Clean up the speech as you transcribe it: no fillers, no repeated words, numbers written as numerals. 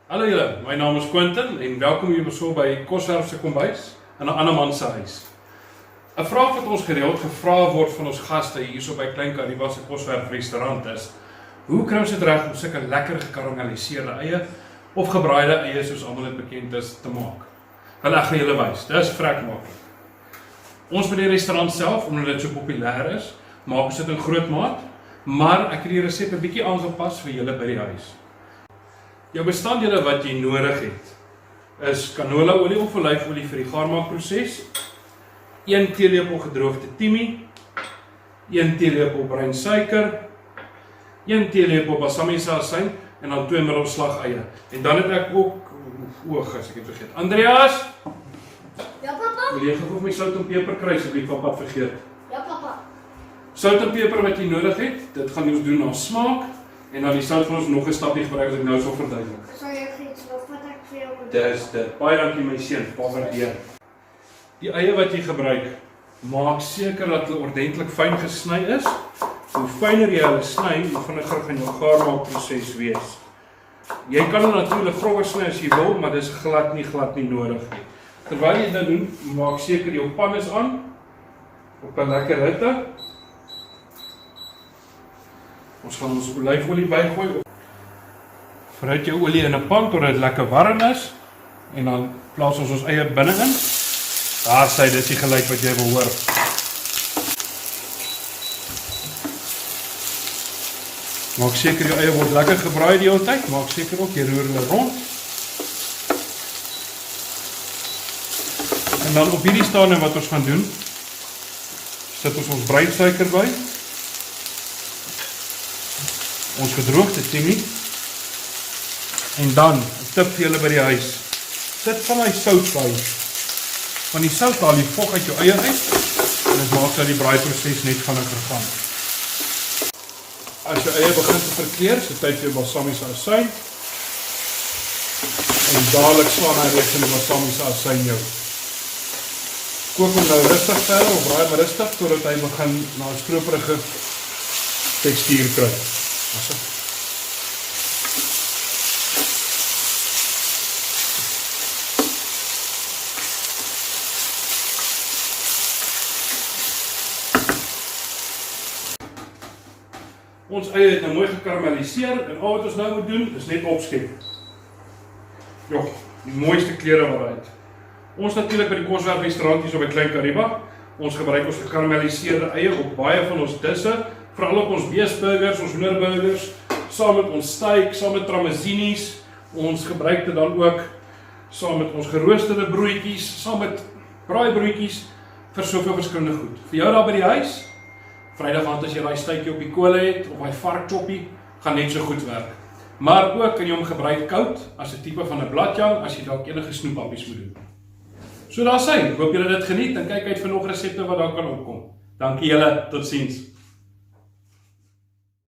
Hallo julle, my naam is Quentin en welkom julle so by Koswerf se kombuis in 'n ander man se huis. 'n Vraag wat ons gereeld gevra word van ons gaste hierso by Klein Kariba se Koswerf restaurant is: hoe kry ons dit reg om sulke lekker gekarameliseerde eie of gebraaide eie soos almal dit bekend is te maak? Wel, ek gaan julle wys. Dis vrek maklik. Ons by die restaurant self, omdat dit so populêr is, maak ons dit in groot maat, maar ek het die resep 'n bietjie aangepas vir julle by die huis. Jou bestanddele wat jy nodig het, is canola olie of olyfolie vir die gaarmaakproses, 1 teelepel gedroogde timie, 1 teelepel bruin suiker, 1 teelepel balsamiese asyn en dan 2 middelslag eie. En dan het ek ook, ek het vergeet. Andreas, Ja, papa? wil jy gou vir my sout en peper kry asseblief, papa het vergeet. Ja, papa. Sout en peper wat jy nodig het, dit gaan ons doen na smaak. En dan die sout gaan ons nog 'n stapie gebruik as ek nou sal verduidelik. Sal jy iets wat ek vir jou moet? Dis dit. Baie dankie my seun, baie waardeer. Die eie wat jy gebruik, maak seker dat hulle ordentlik fyn gesny is. Hoe fyner jy hulle sny, hoe vinniger gaan jou gaarmaakproses wees. Jy kan hulle natuurlik grower sny as jy wil, maar dis glad nie nodig nie. Terwyl jy dit doen, maak seker jou pan is aan op 'n lekker hitte. Ons gaan ons olyfolie bygooi. Verhit jou olie in 'n pan totdat dit lekker warm is en dan plaas ons eie binne-in. Daar sê dit is die geluid wat jy wil hoor. Maak seker jou eie word lekker gebraai die hele tyd. Maak seker ook jy roer hulle rond. En dan op hierdie stadium wat ons gaan doen, sit ons bruin suiker by. Ons gedroogde timie. En dan 'n tip vir julle by die huis. Sit van die sout by. Want die sout haal die vog uit jou eie uit en dit maak dat die braaiproses net vinniger gaan. As jou eie begin te verkleur, so tyd vir jou balsamiese asyn. En dadelik slaan hy reeds in die balsamiese asyn jou. Kook hom nou rustig verder of braai maar rustig totdat hy begin na 'n stroperige tekstuur kry. Ons eie het nou mooi gekarameliseer en al wat ons nou moet doen is net opskep. Ja, die mooiste kleure waaruit. Ons natuurlik by die Koswerf restaurant hier so by Klein Kariba. Ons gebruik ons gekarameliseerde eie op baie van ons disse, veral op ons beesburgers, ons hoenderburgers, saam met ons steak, saam met tramezinis. Ons gebruik dit dan ook saam met ons geroosterde broodjies, saam met braaibroodjies vir soveel verskillende goed. Vir jou daar by die huis, Vrydag aand as jy daai steekie op die kolle het of daai varkchoppie, gaan net so goed werk. Maar ook kan jy hom gebruik koud as 'n tipe van 'n bladjang as jy dalk enige snoepappies moet doen. So daar sê, hoop julle dit geniet en kyk uit vir nog resepte wat daar kan opkom. Dankie julle, totsiens.